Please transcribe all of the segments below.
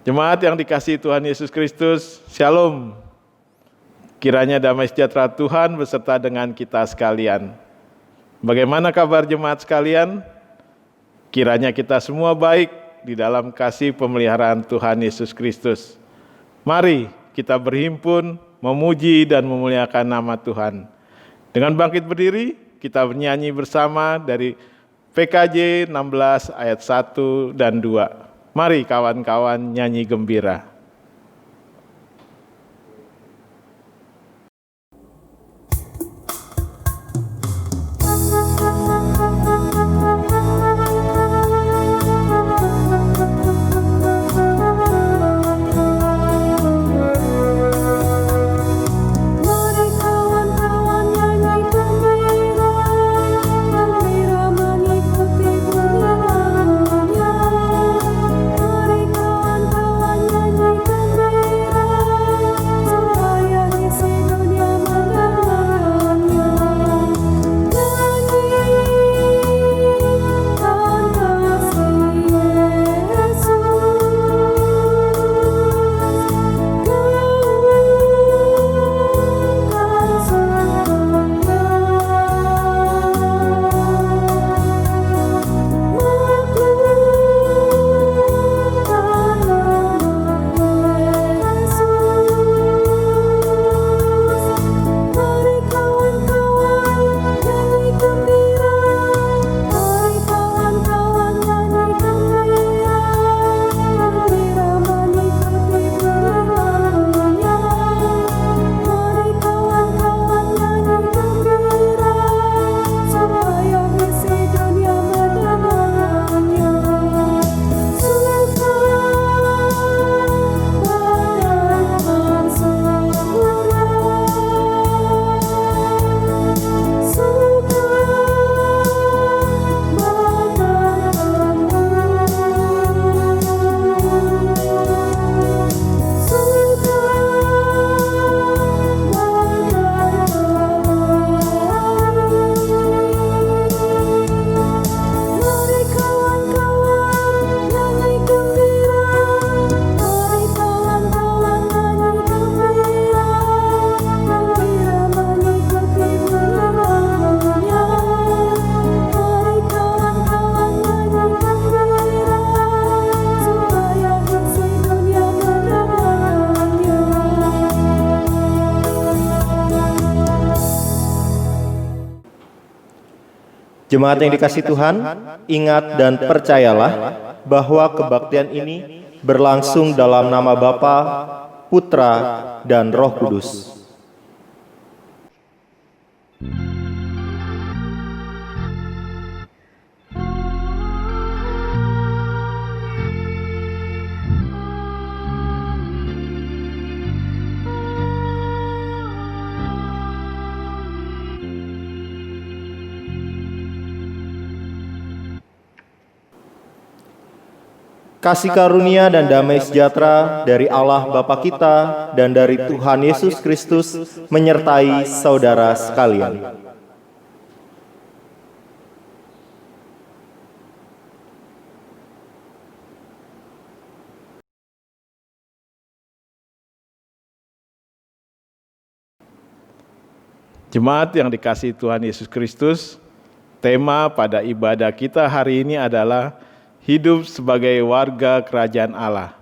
Jemaat yang dikasihi Tuhan Yesus Kristus, Shalom. Kiranya damai sejahtera Tuhan beserta dengan kita sekalian. Bagaimana kabar jemaat sekalian? Kiranya kita semua baik di dalam kasih pemeliharaan Tuhan Yesus Kristus. Mari kita berhimpun, memuji dan memuliakan nama Tuhan. Dengan bangkit berdiri, kita bernyanyi bersama dari PKJ 16 ayat 1 dan 2. Mari kawan-kawan nyanyi gembira. Jemaat yang dikasihi Tuhan, ingat dan percayalah bahwa kebaktian ini berlangsung dalam nama Bapa, Putra, dan Roh Kudus. Kasih karunia dan damai sejahtera dari Allah Bapa kita dan dari Tuhan Yesus Kristus menyertai saudara sekalian. Jemaat yang dikasihi Tuhan Yesus Kristus, tema pada ibadah kita hari ini adalah hidup sebagai warga kerajaan Allah.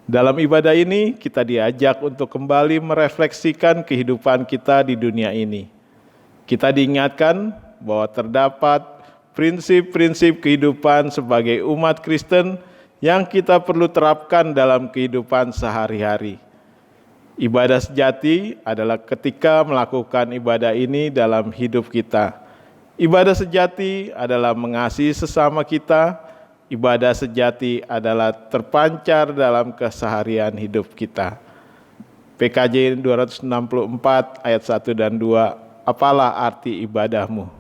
Dalam ibadah ini, kita diajak untuk kembali merefleksikan kehidupan kita di dunia ini. Kita diingatkan bahwa terdapat prinsip-prinsip kehidupan sebagai umat Kristen yang kita perlu terapkan dalam kehidupan sehari-hari. Ibadah sejati adalah ketika melakukan ibadah ini dalam hidup kita. Ibadah sejati adalah mengasihi sesama kita. Ibadah sejati adalah terpancar dalam keseharian hidup kita. PKJ 264 ayat 1 dan 2, apalah arti ibadahmu?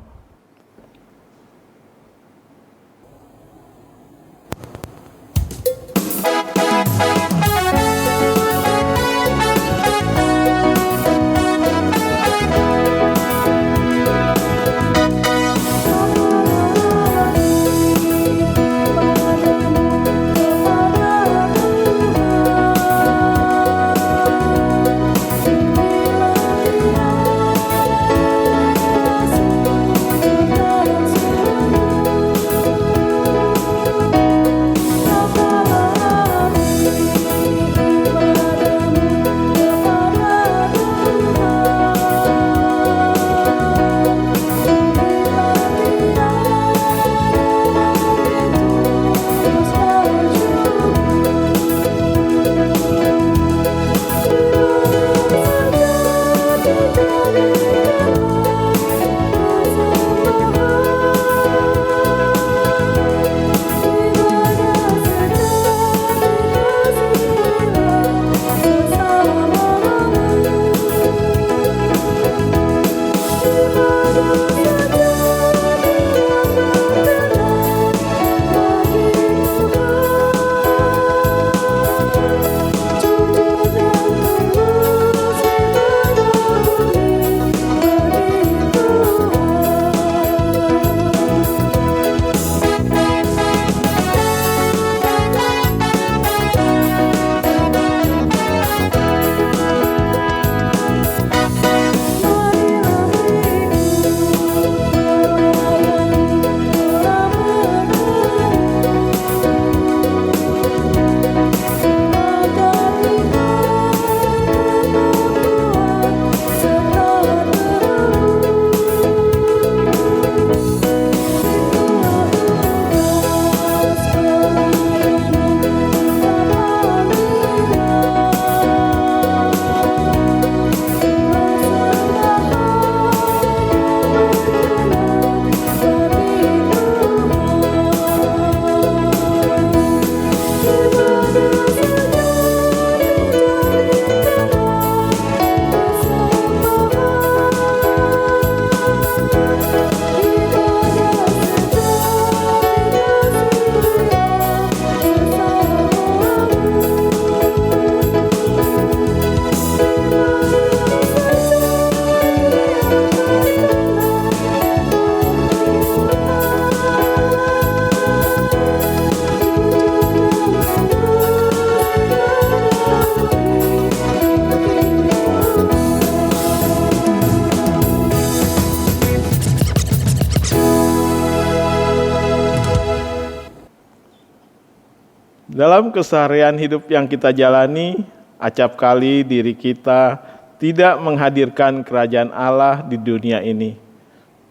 Dalam keseharian hidup yang kita jalani, acap kali diri kita tidak menghadirkan kerajaan Allah di dunia ini.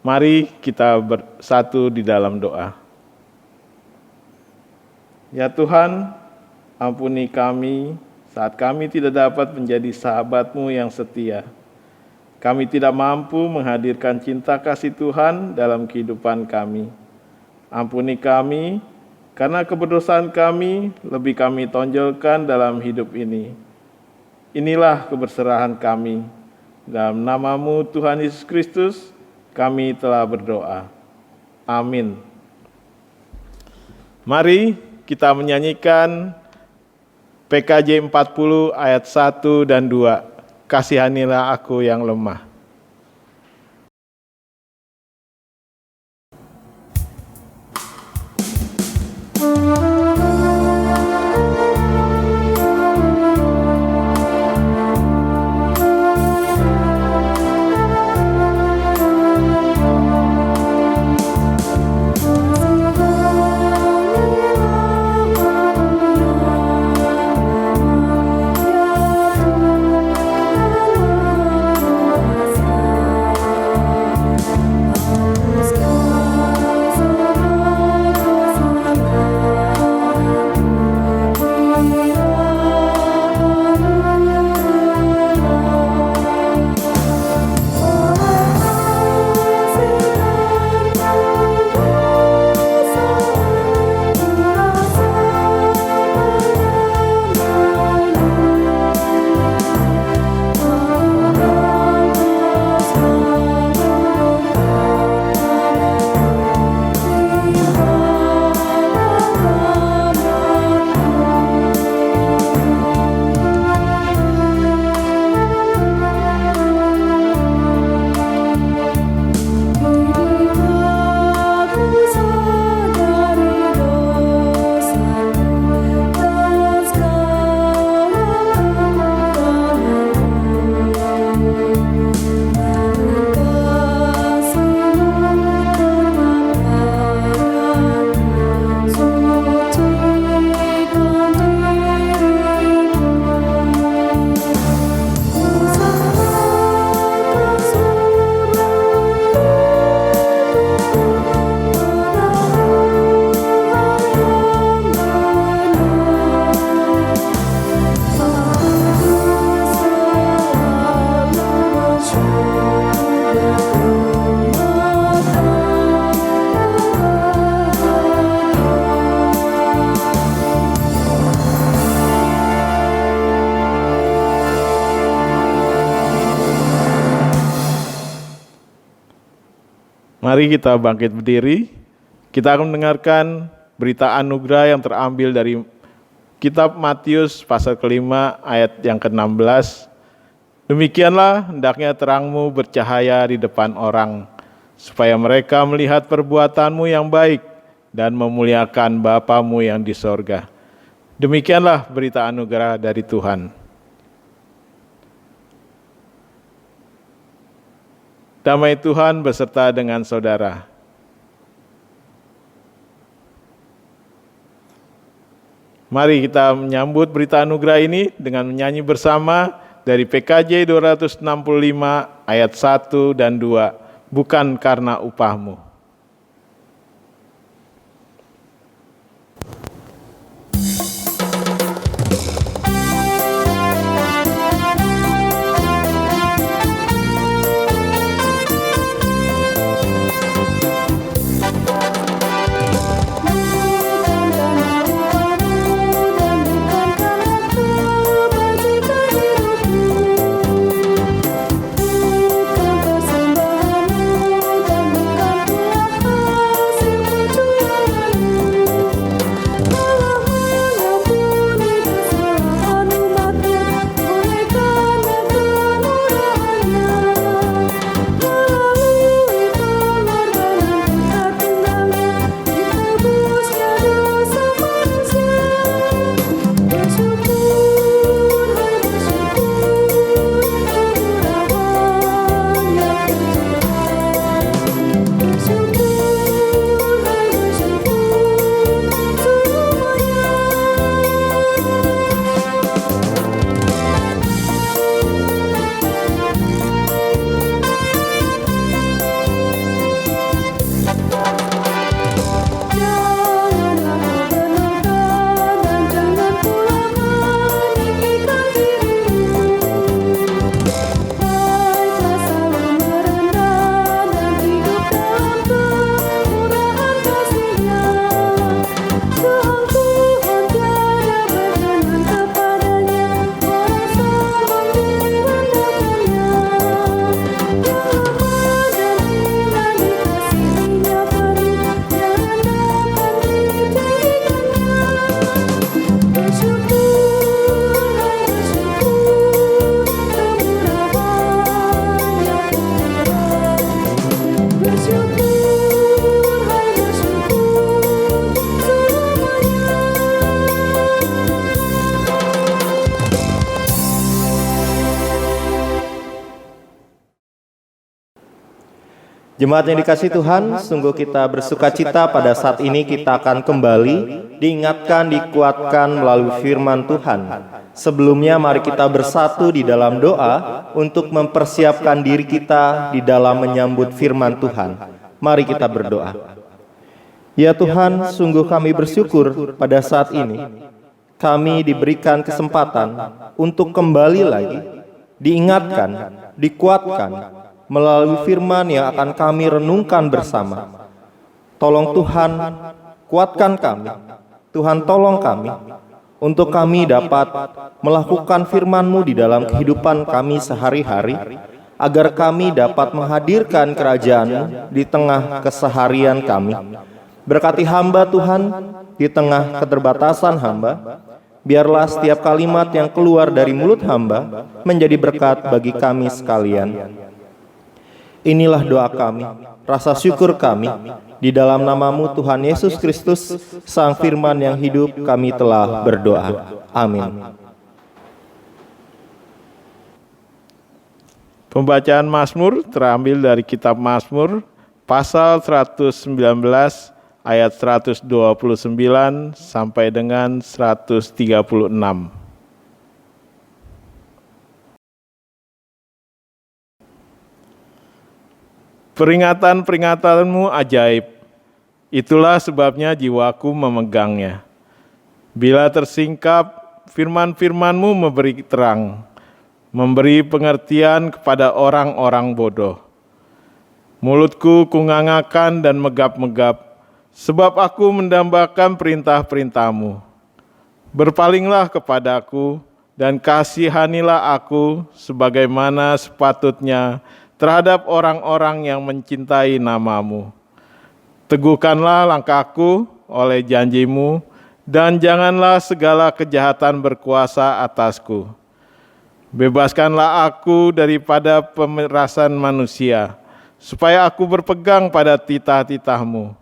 Mari kita bersatu di dalam doa. Ya Tuhan, ampuni kami saat kami tidak dapat menjadi sahabat-Mu yang setia. Kami tidak mampu menghadirkan cinta kasih Tuhan dalam kehidupan kami. Ampuni kami, karena keberdosaan kami lebih kami tonjolkan dalam hidup ini. Inilah keberserahan kami. Dalam nama-Mu Tuhan Yesus Kristus, kami telah berdoa. Amin. Mari kita menyanyikan PKJ 40 ayat 1 dan 2. Kasihanilah aku yang lemah. Mari kita bangkit berdiri. Kita akan mendengarkan berita anugerah yang terambil dari kitab Matius pasal kelima ayat yang ke-16. Demikianlah hendaknya terangmu bercahaya di depan orang, supaya mereka melihat perbuatanmu yang baik dan memuliakan Bapamu yang di sorga. Demikianlah berita anugerah dari Tuhan. Damai Tuhan beserta dengan saudara. Mari kita menyambut berita anugerah ini dengan menyanyi bersama dari PKJ 265 ayat 1 dan 2. Bukan karena upahmu. Bukan persembahanmu dan bukan Jemaat yang dikasihi Tuhan, sungguh kita bersuka cita pada saat ini kita akan kembali diingatkan, dikuatkan melalui firman Tuhan. Sebelumnya mari kita bersatu di dalam doa untuk mempersiapkan diri kita di dalam menyambut firman Tuhan. Mari kita berdoa. Ya Tuhan, sungguh kami bersyukur pada saat ini kami diberikan kesempatan untuk kembali lagi diingatkan, dikuatkan melalui firman yang akan kami renungkan bersama. Tolong Tuhan, kuatkan kami. Tuhan tolong kami, untuk kami dapat melakukan firman-Mu di dalam kehidupan kami sehari-hari, agar kami dapat menghadirkan kerajaan-Mu di tengah keseharian kami. Berkati hamba Tuhan, di tengah keterbatasan hamba, biarlah setiap kalimat yang keluar dari mulut hamba menjadi berkat bagi kami sekalian. Inilah doa kami, rasa syukur kami, di dalam nama-Mu Tuhan Yesus Kristus, Sang Firman yang hidup, kami telah berdoa. Amin. Pembacaan Mazmur terambil dari kitab Mazmur, pasal 119, ayat 129 sampai dengan 136. Peringatan-peringatan-Mu ajaib, itulah sebabnya jiwaku memegangnya. Bila tersingkap, firman-firman-Mu memberi terang, memberi pengertian kepada orang-orang bodoh. Mulutku kungangakan dan megap-megap, sebab aku mendambakan perintah-perintah-Mu. Berpalinglah kepadaku, dan kasihanilah aku sebagaimana sepatutnya terhadap orang-orang yang mencintai nama-Mu. Teguhkanlah langkahku oleh janji-Mu, dan janganlah segala kejahatan berkuasa atasku. Bebaskanlah aku daripada pemerasan manusia, supaya aku berpegang pada titah-titah-Mu.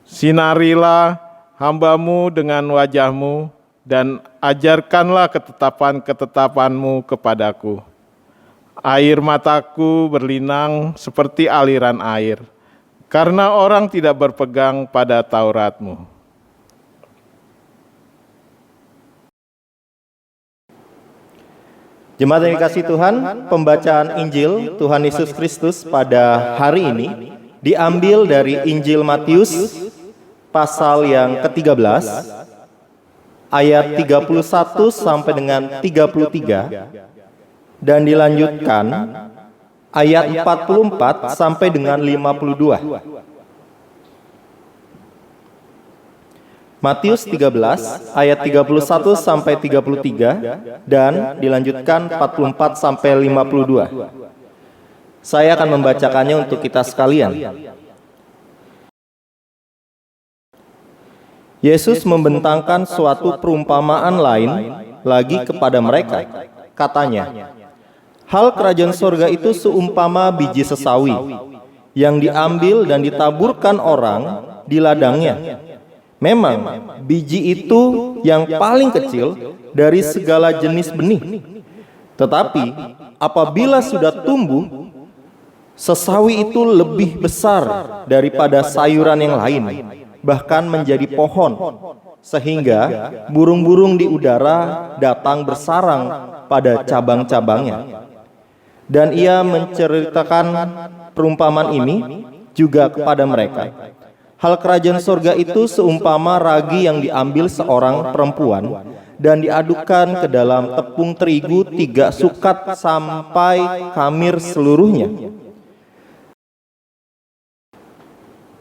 Sinarilah hamba-Mu dengan wajah-Mu, dan ajarkanlah ketetapan-ketetapan-Mu kepadaku. Air mataku berlinang seperti aliran air, karena orang tidak berpegang pada Taurat-Mu. Jemaat yang dikasihi Tuhan, pembacaan Injil Tuhan Yesus Kristus pada hari ini diambil dari Injil Matius pasal yang ke-13, ayat 31 sampai dengan 33, dan dilanjutkan ayat 44 sampai dengan 52. Matius 13 ayat 31 sampai 33 dan dilanjutkan 44 sampai 52. Saya akan membacakannya untuk kita sekalian. Yesus membentangkan suatu perumpamaan lain lagi kepada mereka. Katanya, hal kerajaan sorga itu seumpama biji sesawi yang diambil dan ditaburkan orang di ladangnya. Memang biji itu yang paling kecil dari segala jenis benih. Tetapi apabila sudah tumbuh, sesawi itu lebih besar daripada sayuran yang lain, bahkan menjadi pohon, sehingga burung-burung di udara datang bersarang pada cabang-cabangnya. Dan ia menceritakan perumpamaan ini juga kepada mereka. Hal kerajaan sorga itu seumpama ragi yang diambil seorang perempuan dan diadukkan ke dalam tepung terigu 3 sukat sampai khamir seluruhnya.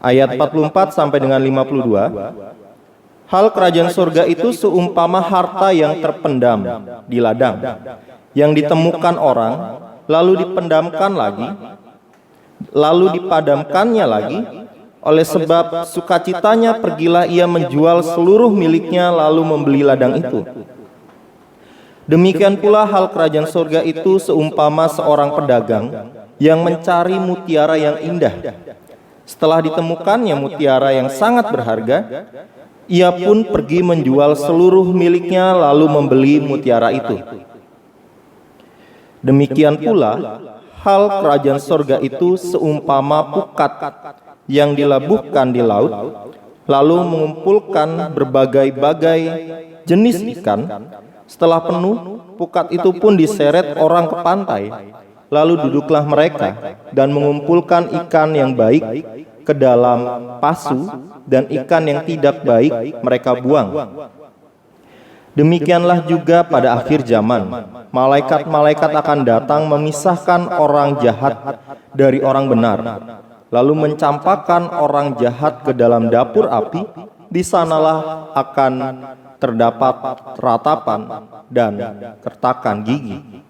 Ayat 44 sampai dengan 52. Hal kerajaan sorga itu seumpama harta yang terpendam di ladang, yang ditemukan orang, lalu dipendamkan lagi, lalu dipadamkannya lagi. Oleh sebab sukacitanya pergilah ia menjual seluruh miliknya lalu membeli ladang itu. Demikian pula hal kerajaan sorga itu seumpama seorang pedagang yang mencari mutiara yang indah. Setelah ditemukannya mutiara yang sangat berharga, ia pun pergi menjual seluruh miliknya lalu membeli mutiara itu. Demikian pula hal kerajaan sorga itu seumpama pukat yang dilabuhkan di laut, lalu mengumpulkan berbagai-bagai jenis ikan. Setelah penuh, pukat itu pun diseret orang ke pantai. Lalu duduklah mereka dan mengumpulkan ikan yang baik ke dalam pasu, dan ikan yang tidak baik mereka buang. Demikianlah juga pada akhir zaman, malaikat-malaikat akan datang memisahkan orang jahat dari orang benar, lalu mencampakkan orang jahat ke dalam dapur api. Di sanalah akan terdapat ratapan dan kertakan gigi.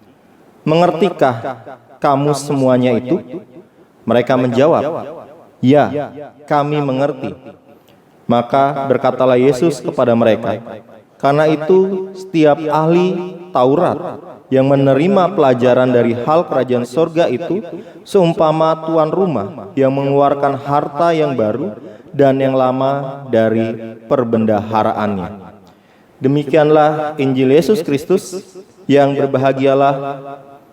Mengertikah kamu semuanya itu? Mereka menjawab, ya, kami mengerti. Maka berkatalah Yesus kepada mereka, karena itu setiap ahli Taurat yang menerima pelajaran dari hal kerajaan sorga itu seumpama tuan rumah yang mengeluarkan harta yang baru dan yang lama dari perbendaharaannya. Demikianlah Injil Yesus Kristus. Yang berbahagialah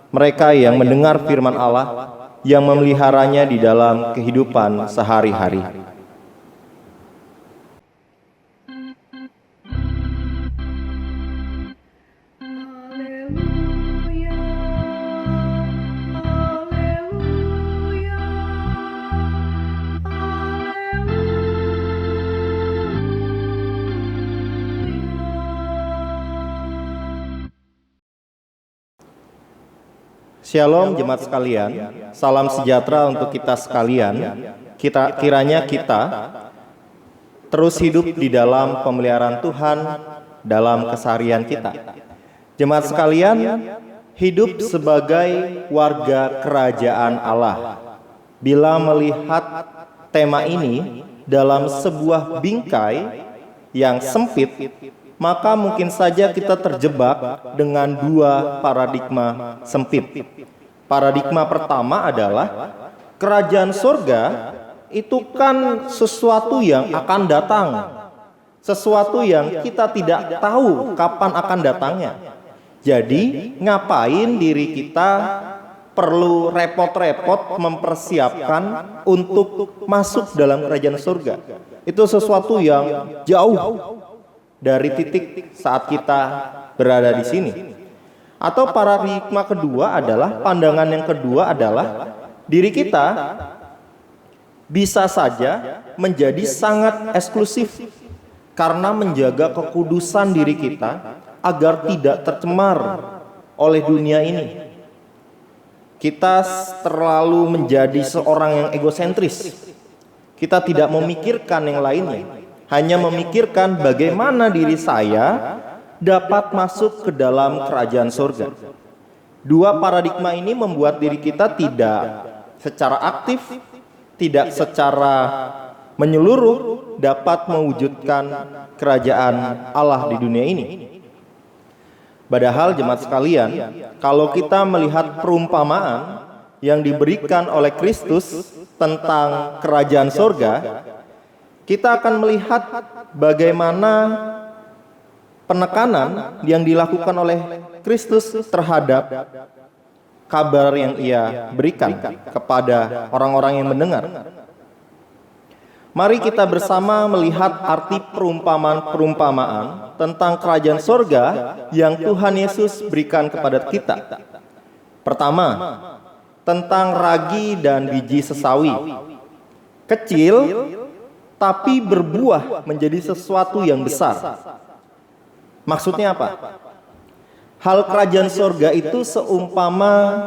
mereka yang mendengar firman Allah, yang memeliharanya di dalam kehidupan sehari-hari. Shalom jemaat sekalian, salam sejahtera untuk kita sekalian. Kiranya kita terus hidup di dalam pemeliharaan Tuhan dalam keseharian kita. Jemaat sekalian, hidup sebagai warga kerajaan Allah. Bila melihat tema ini dalam sebuah bingkai yang sempit, maka mungkin saja kita terjebak dengan dua paradigma sempit. Paradigma pertama adalah kerajaan sorga itu kan sesuatu yang akan datang, sesuatu yang kita tidak tahu kapan akan datangnya. Jadi ngapain diri kita perlu repot-repot mempersiapkan untuk masuk dalam kerajaan sorga? Itu sesuatu yang jauh dari titik saat kita berada di sini. Atau paradigma kedua adalah, pandangan yang kedua adalah, diri kita bisa saja menjadi sangat eksklusif karena menjaga kekudusan diri kita agar tidak tercemar oleh dunia ini. Kita terlalu menjadi seorang yang egosentris. Kita tidak memikirkan yang lainnya, hanya memikirkan bagaimana diri saya dapat masuk ke dalam kerajaan surga. Dua paradigma ini membuat diri kita tidak secara aktif, tidak secara menyeluruh dapat mewujudkan kerajaan Allah di dunia ini. Padahal jemaat sekalian, kalau kita melihat perumpamaan yang diberikan oleh Kristus tentang kerajaan surga, kita akan melihat bagaimana penekanan yang dilakukan oleh Kristus terhadap kabar yang Ia berikan kepada orang-orang yang mendengar. Mari kita bersama melihat arti perumpamaan-perumpamaan tentang kerajaan sorga yang Tuhan Yesus berikan kepada kita. Pertama, tentang ragi dan biji sesawi. Kecil, tapi berbuah menjadi sesuatu yang besar. Maksudnya apa? Hal kerajaan sorga itu seumpama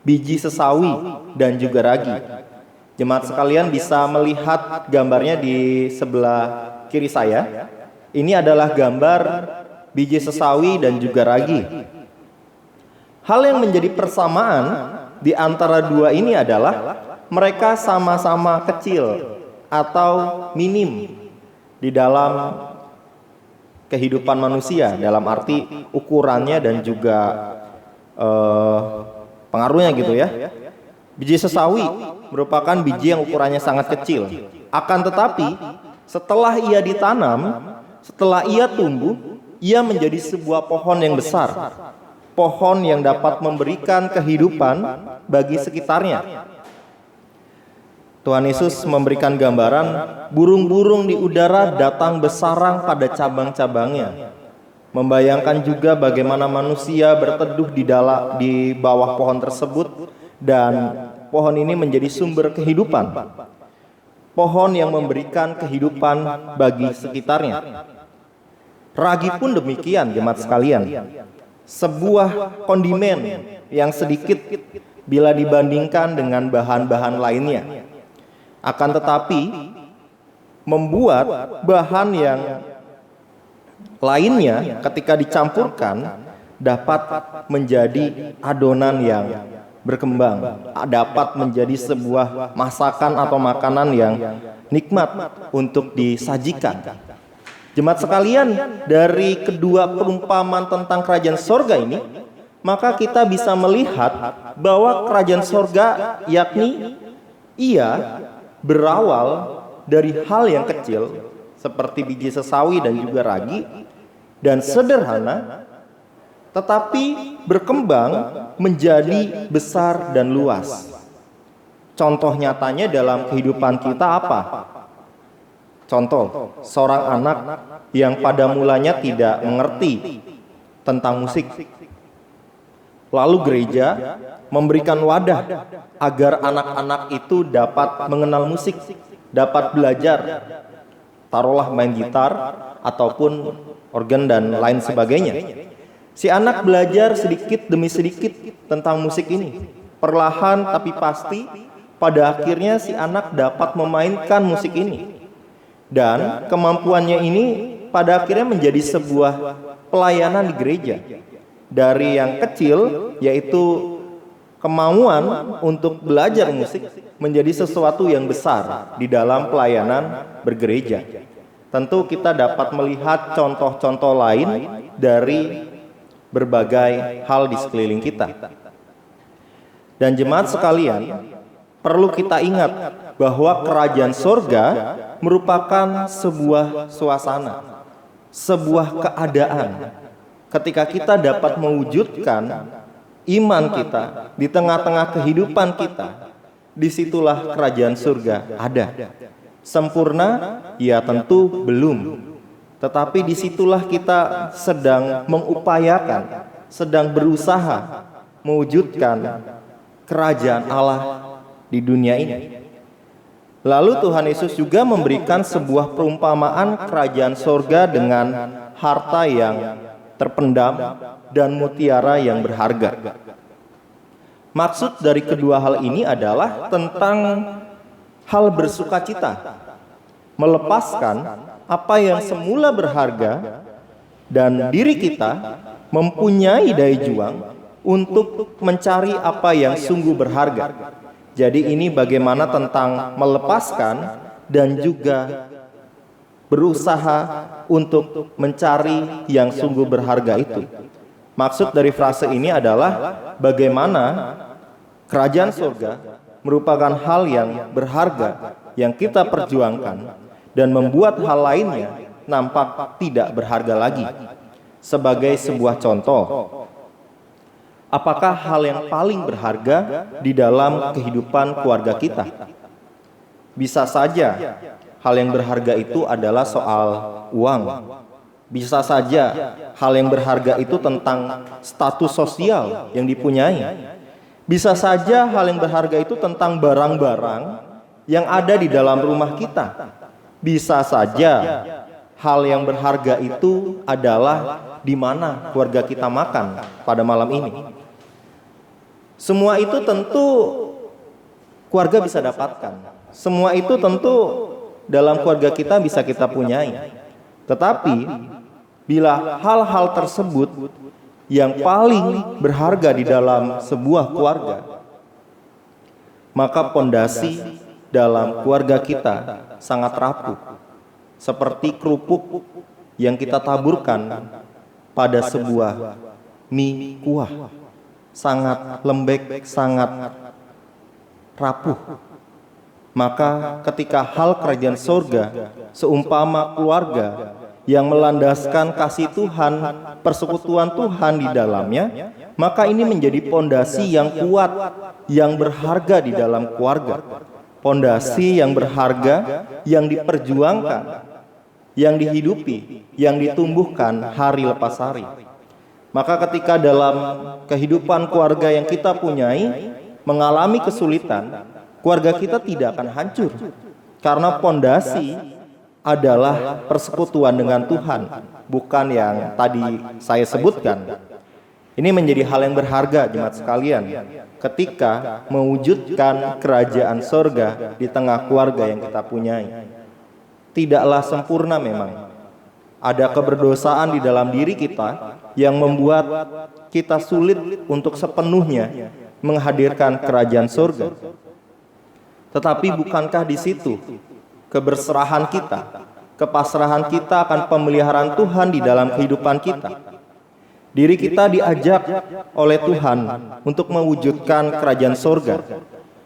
biji sesawi dan juga ragi. Jemaat sekalian bisa melihat gambarnya di sebelah kiri saya. Ini adalah gambar biji sesawi dan juga ragi. Hal yang menjadi persamaan di antara dua ini adalah mereka sama-sama kecil atau minim di dalam kehidupan manusia, dalam arti ukurannya dan juga pengaruhnya gitu ya. Biji sesawi merupakan biji yang ukurannya sangat kecil. Akan tetapi setelah ia ditanam, setelah ia tumbuh, ia menjadi sebuah pohon yang besar. pohon yang dapat memberikan kehidupan bagi sekitarnya. Tuhan Yesus memberikan gambaran burung-burung di udara datang bersarang pada cabang-cabangnya. Membayangkan juga bagaimana manusia berteduh di bawah pohon tersebut dan pohon ini menjadi sumber kehidupan. Pohon yang memberikan kehidupan bagi sekitarnya. Ragi pun demikian, jemaat sekalian. Sebuah kondimen yang sedikit bila dibandingkan dengan bahan-bahan lainnya. Akan tetapi membuat bahan yang lainnya ketika dicampurkan dapat menjadi adonan yang berkembang, dapat menjadi sebuah masakan atau makanan yang nikmat untuk disajikan. Jemaat sekalian, dari kedua perumpamaan tentang kerajaan sorga ini, maka kita bisa melihat bahwa kerajaan sorga yakni ia berawal dari hal yang kecil seperti biji sesawi dan juga ragi dan sederhana, tetapi berkembang menjadi besar dan luas. Contoh nyatanya dalam kehidupan kita apa? Contoh, seorang anak yang pada mulanya tidak mengerti tentang musik. Lalu gereja memberikan wadah agar anak-anak itu dapat mengenal musik, dapat belajar, taruhlah main gitar ataupun organ dan lain sebagainya. Si anak belajar sedikit demi sedikit tentang musik ini. Perlahan tapi pasti, pada akhirnya si anak dapat memainkan musik ini. Dan kemampuannya ini pada akhirnya menjadi sebuah pelayanan di gereja. Dari yang kecil, yaitu kemauan untuk belajar musik, menjadi sesuatu yang besar di dalam pelayanan bergereja. Tentu kita dapat melihat contoh-contoh lain dari berbagai hal di sekeliling kita. Dan jemaat sekalian, perlu kita ingat bahwa kerajaan sorga merupakan sebuah suasana, sebuah keadaan. Ketika kita dapat mewujudkan iman kita di tengah-tengah kehidupan kita, disitulah kerajaan surga ada. Sempurna? Ya tentu belum. Tetapi disitulah kita sedang mengupayakan, sedang berusaha mewujudkan kerajaan Allah di dunia ini. Lalu Tuhan Yesus juga memberikan sebuah perumpamaan kerajaan sorga dengan harta yang terpendam dan mutiara yang berharga. Maksud dari kedua hal ini adalah tentang hal bersukacita, melepaskan apa yang semula berharga dan diri kita mempunyai daya juang untuk mencari apa yang sungguh berharga. Jadi ini bagaimana tentang melepaskan dan juga berusaha untuk mencari yang sungguh berharga itu. Maksud dari frase ini adalah bagaimana kerajaan surga merupakan hal yang berharga yang kita perjuangkan dan membuat hal lainnya nampak tidak berharga lagi. Sebagai sebuah contoh, apakah hal yang paling berharga di dalam kehidupan keluarga kita? Bisa saja hal yang berharga itu adalah soal uang. Bisa saja hal yang berharga itu tentang status sosial yang dipunyai. Bisa saja hal yang berharga itu tentang barang-barang yang ada di dalam rumah kita. Bisa saja hal yang berharga itu adalah di mana keluarga kita makan pada malam ini. Semua itu tentu keluarga bisa dapatkan. Semua itu tentu dalam keluarga kita bisa kita punyai. Tetapi bila hal-hal tersebut yang paling berharga di dalam sebuah keluarga, maka pondasi dalam keluarga kita sangat rapuh. Seperti kerupuk yang kita taburkan pada sebuah mie kuah. Sangat lembek, sangat rapuh. Maka ketika hal kerajaan surga seumpama keluarga yang melandaskan kasih Tuhan, persekutuan Tuhan di dalamnya, maka ini menjadi pondasi yang kuat, yang berharga di dalam keluarga. Pondasi yang berharga, yang diperjuangkan, yang dihidupi, yang ditumbuhkan hari lepas hari. Maka ketika dalam kehidupan keluarga yang kita punyai mengalami kesulitan, keluarga kita tidak akan hancur. Karena pondasi adalah persekutuan dengan Tuhan, bukan yang tadi saya sebutkan. Ini menjadi hal yang berharga jemaat sekalian ketika mewujudkan kerajaan sorga di tengah keluarga yang kita punyai. Tidaklah sempurna memang. Ada keberdosaan di dalam diri kita yang membuat kita sulit untuk sepenuhnya menghadirkan kerajaan sorga. Tetapi bukankah di situ keberserahan kita, kepasrahan kita akan pemeliharaan Tuhan di dalam kehidupan kita? Diri kita diajak oleh Tuhan untuk mewujudkan kerajaan sorga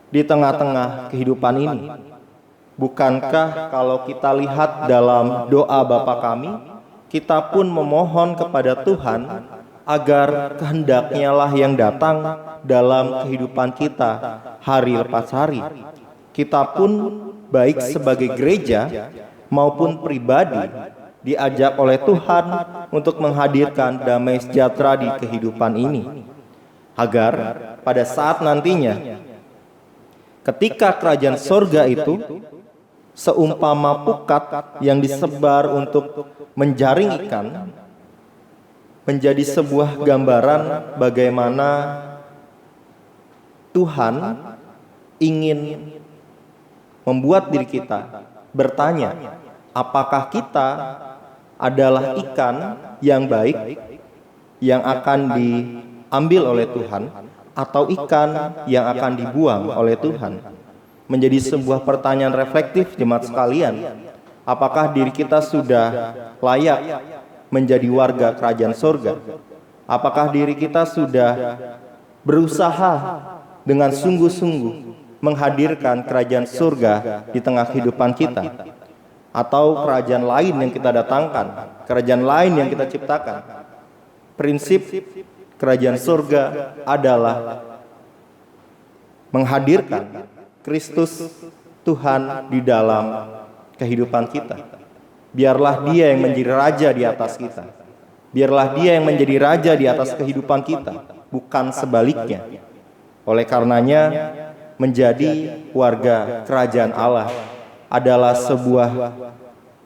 di tengah-tengah kehidupan ini. Bukankah kalau kita lihat dalam doa Bapa kami, kita pun memohon kepada Tuhan agar kehendaknya lah yang datang dalam kehidupan kita hari lepas hari. Kita pun baik sebagai gereja maupun pribadi diajak oleh Tuhan untuk menghadirkan damai sejahtera di kehidupan ini, agar pada saat nantinya ketika kerajaan sorga itu seumpama pukat yang disebar untuk menjaring ikan, menjadi sebuah gambaran bagaimana Tuhan ingin membuat diri kita bertanya, apakah kita adalah ikan yang baik yang akan diambil oleh Tuhan, atau ikan yang akan dibuang oleh Tuhan? Menjadi sebuah pertanyaan reflektif jemaat sekalian. Apakah diri kita sudah layak menjadi warga kerajaan sorga? Apakah diri kita sudah berusaha dengan sungguh-sungguh menghadirkan kerajaan surga di tengah kehidupan kita? Atau kerajaan lain yang kita datangkan, kerajaan lain yang kita ciptakan? Prinsip kerajaan surga adalah menghadirkan Kristus Tuhan di dalam kehidupan kita. Biarlah Dia yang menjadi raja di atas kita. Biarlah Dia yang menjadi raja di atas kehidupan kita, bukan sebaliknya. Oleh karenanya, menjadi warga kerajaan Allah adalah sebuah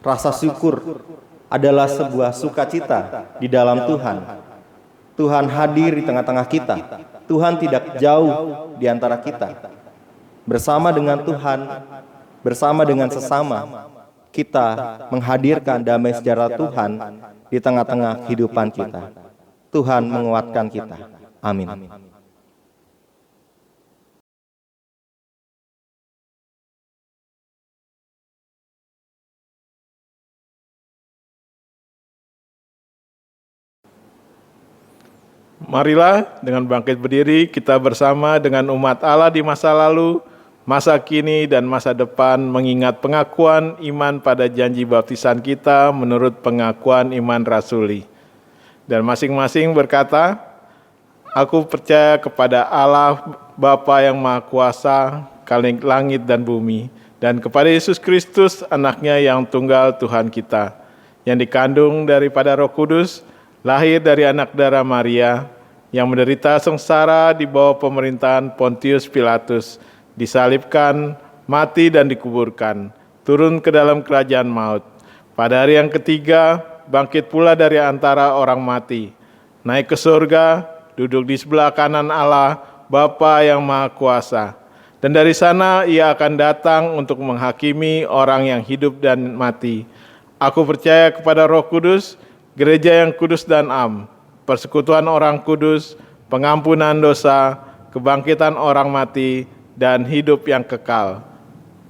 rasa syukur, adalah sebuah sukacita di dalam Tuhan. Tuhan hadir di tengah-tengah kita. Tuhan tidak jauh di antara kita. Bersama dengan Tuhan, bersama dengan sesama, kita menghadirkan damai sejahtera Tuhan di tengah-tengah kehidupan kita. Tuhan menguatkan kita. Amin. Marilah dengan bangkit berdiri kita bersama dengan umat Allah di masa lalu, masa kini dan masa depan mengingat pengakuan iman pada janji baptisan kita menurut pengakuan iman rasuli. Dan masing-masing berkata, aku percaya kepada Allah Bapa yang Maha Kuasa, Khalik langit dan bumi, dan kepada Yesus Kristus anaknya yang tunggal Tuhan kita, yang dikandung daripada Roh Kudus, lahir dari anak darah Maria, yang menderita sengsara di bawah pemerintahan Pontius Pilatus, disalibkan, mati dan dikuburkan, turun ke dalam kerajaan maut. Pada hari yang ketiga, bangkit pula dari antara orang mati, naik ke surga, duduk di sebelah kanan Allah, Bapa yang Maha Kuasa. Dan dari sana Ia akan datang untuk menghakimi orang yang hidup dan mati. Aku percaya kepada Roh Kudus, gereja yang kudus dan am, persekutuan orang kudus, pengampunan dosa, kebangkitan orang mati, dan hidup yang kekal.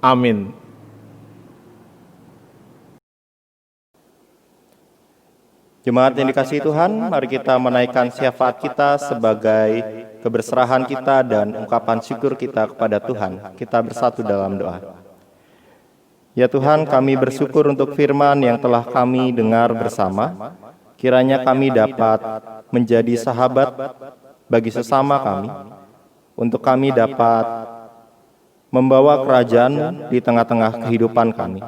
Amin. Jemaat yang dikasihi Tuhan, mari kita menaikkan syafaat kita sebagai keberserahan kita dan ungkapan syukur kita kepada Tuhan. Kita bersatu dalam doa. Ya Tuhan, kami bersyukur untuk firman yang telah kami dengar bersama. Kiranya kami dapat menjadi sahabat bagi sesama kami, untuk kami dapat membawa kerajaan di tengah-tengah kehidupan kami.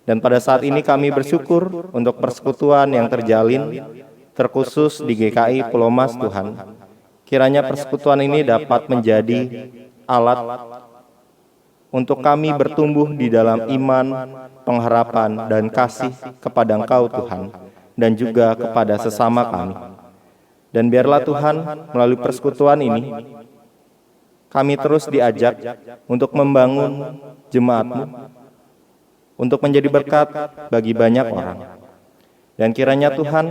Dan pada saat ini kami bersyukur untuk persekutuan yang terjalin, terkhusus di GKI Pulau Mas Tuhan. Kiranya persekutuan ini dapat menjadi alat untuk kami bertumbuh di dalam iman, pengharapan, dan kasih kepada Engkau Tuhan, dan juga kepada sesama kami. Dan biarlah Tuhan, melalui persekutuan ini, kami terus diajak untuk membangun jemaat-Mu, untuk menjadi berkat bagi banyak orang. Dan kiranya Tuhan,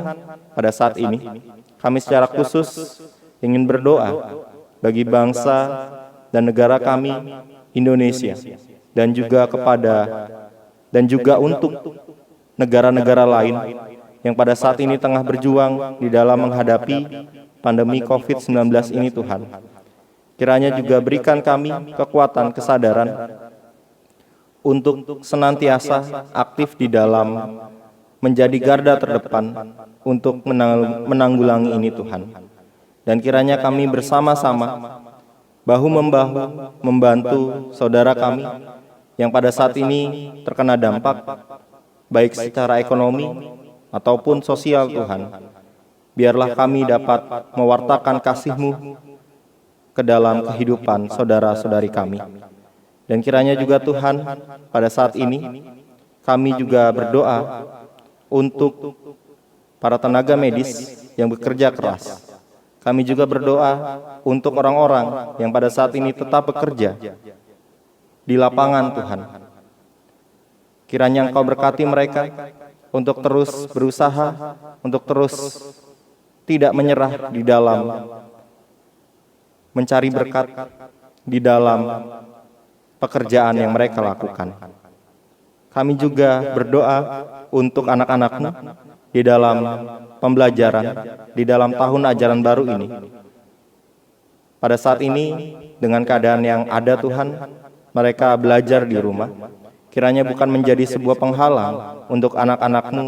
pada saat ini, kami secara khusus ingin berdoa bagi bangsa dan negara kami, Indonesia, dan juga untuk negara-negara lain yang pada saat ini tengah berjuang di dalam menghadapi pandemi COVID-19 ini Tuhan. Kiranya juga berikan kami kekuatan, kesadaran untuk senantiasa aktif di dalam menjadi garda terdepan untuk menanggulangi ini Tuhan. Dan kiranya kami bersama-sama bahu-membahu membantu saudara kami yang pada saat ini terkena dampak baik secara ekonomi ataupun sosial Tuhan. Biarlah kami dapat mewartakan kasih-Mu ke dalam kehidupan saudara-saudari kami. Dan kiranya juga Tuhan, pada saat ini kami juga berdoa untuk para tenaga medis yang bekerja keras. Kami juga berdoa untuk orang-orang yang pada saat ini tetap bekerja di lapangan Tuhan. Kiranya Engkau berkati mereka untuk terus berusaha, untuk terus tidak menyerah di dalam mencari berkat, di dalam pekerjaan yang mereka lakukan. Kami juga berdoa untuk anak-anak-Mu di dalam pembelajaran, di dalam tahun ajaran baru ini. Pada saat ini, dengan keadaan yang ada Tuhan, mereka belajar di rumah. Kiranya bukan menjadi sebuah penghalang untuk anak-anak-Mu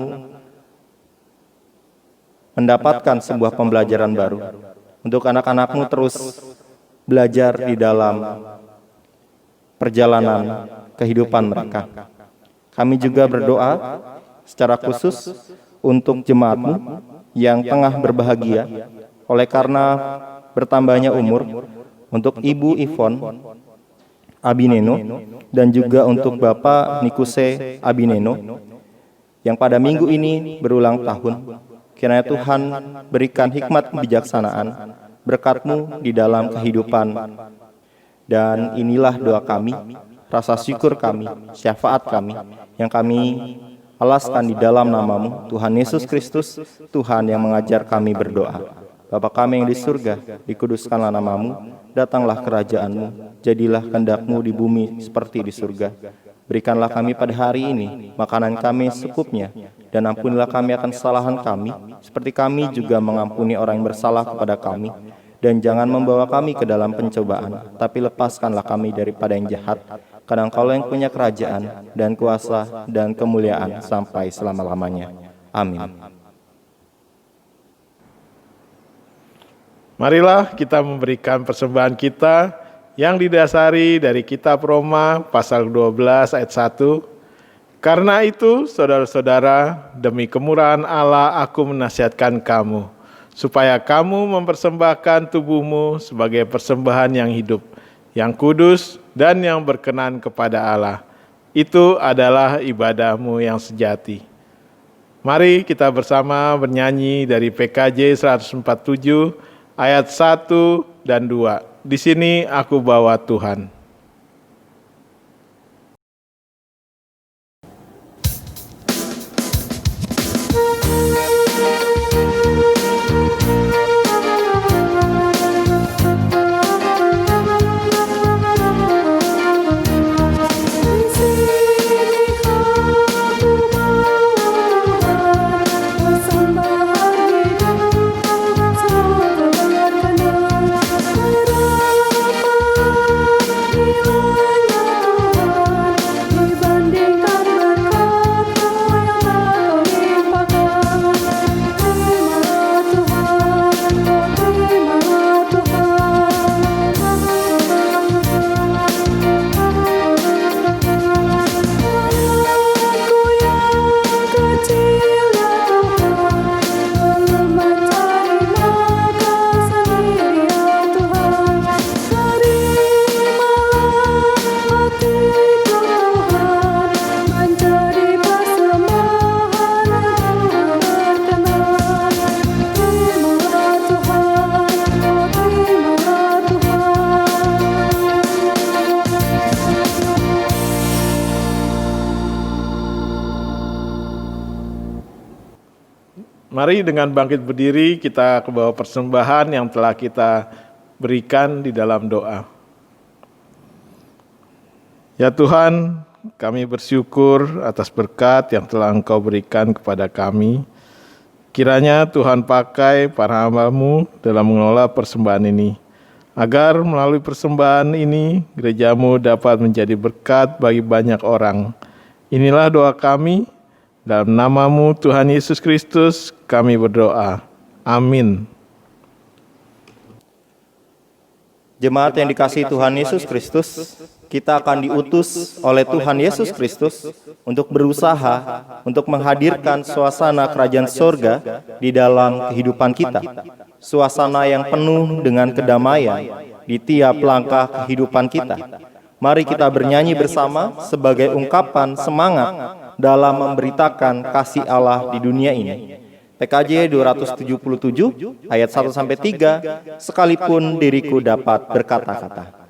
mendapatkan sebuah pembelajaran baru. Untuk anak-anak-Mu terus belajar di dalam perjalanan kehidupan mereka. Kami juga berdoa secara khusus untuk jemaat-Mu yang tengah berbahagia oleh karena bertambahnya umur, untuk Ibu Ivon Abineno dan juga untuk Bapak Nikuse Abineno yang pada minggu ini berulang tahun. Kiranya Tuhan berikan hikmat kebijaksanaan, berkat-Mu di dalam kehidupan. Dan inilah doa kami, rasa syukur kami, syafaat kami, yang kami alaskan di dalam nama-Mu, Tuhan Yesus Kristus, Tuhan yang mengajar kami berdoa. Bapa kami yang di surga, dikuduskanlah nama-Mu, datanglah kerajaan-Mu, jadilah kehendak-Mu di bumi seperti di surga. Berikanlah kami pada hari ini makanan kami secukupnya, dan ampunilah kami akan kesalahan kami, seperti kami juga mengampuni orang yang bersalah kepada kami. Dan jangan membawa kami ke dalam pencobaan, tapi lepaskanlah kami daripada yang jahat. Karena Engkaulah yang punya kerajaan, dan kuasa, dan kemuliaan sampai selama-lamanya. Amin. Marilah kita memberikan persembahan kita yang didasari dari kitab Roma pasal 12 ayat 1. Karena itu, saudara-saudara, demi kemurahan Allah aku menasihatkan kamu, supaya kamu mempersembahkan tubuhmu sebagai persembahan yang hidup, yang kudus, dan yang berkenan kepada Allah. Itu adalah ibadahmu yang sejati. Mari kita bersama bernyanyi dari PKJ 147 ayat 1 dan 2. Di sini aku bawa Tuhan. Harapan Mari dengan bangkit berdiri kita ke bawah persembahan yang telah kita berikan di dalam doa. Ya Tuhan, kami bersyukur atas berkat yang telah Engkau berikan kepada kami. Kiranya Tuhan pakai para hamba-Mu dalam mengelola persembahan ini, agar melalui persembahan ini gereja-Mu dapat menjadi berkat bagi banyak orang. Inilah doa kami. Dalam nama-Mu Tuhan Yesus Kristus kami berdoa. Amin. Jemaat yang dikasihi Tuhan Yesus Kristus, kita akan diutus oleh Tuhan Yesus Kristus untuk berusaha untuk menghadirkan suasana kerajaan sorga di dalam kehidupan kita. Suasana yang penuh dengan kedamaian di tiap langkah kehidupan kita. Mari kita bernyanyi bersama sebagai ungkapan semangat dalam memberitakan kasih Allah di dunia ini. PKJ 277 ayat 1-3, sekalipun diriku dapat berkata-kata.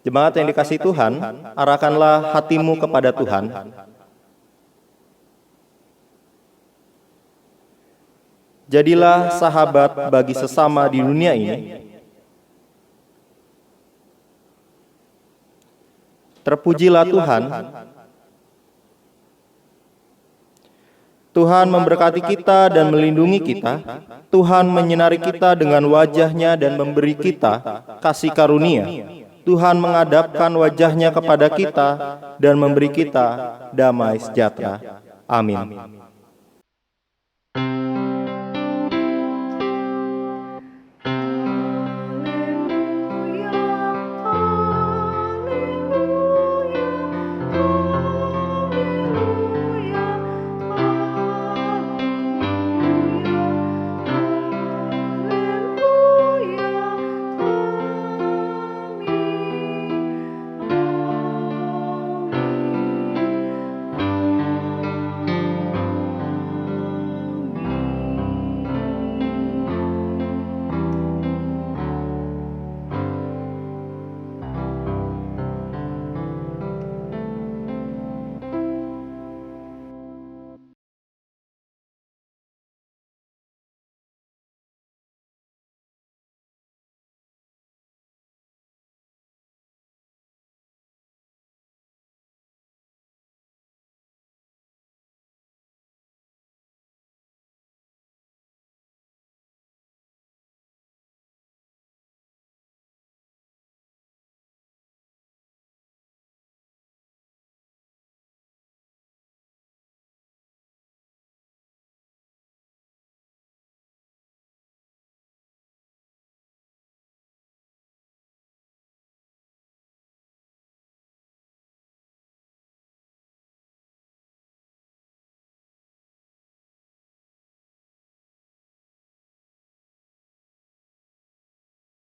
Jemaat yang dikasihi Tuhan, arahkanlah hatimu kepada Tuhan. Jadilah sahabat bagi sesama di dunia ini. Terpujilah Tuhan. Tuhan memberkati kita dan melindungi kita. Tuhan menyinari kita dengan wajah-Nya dan memberi kita kasih karunia. Tuhan menghadapkan wajah-Nya kepada kita dan memberi kita damai sejahtera. Amin.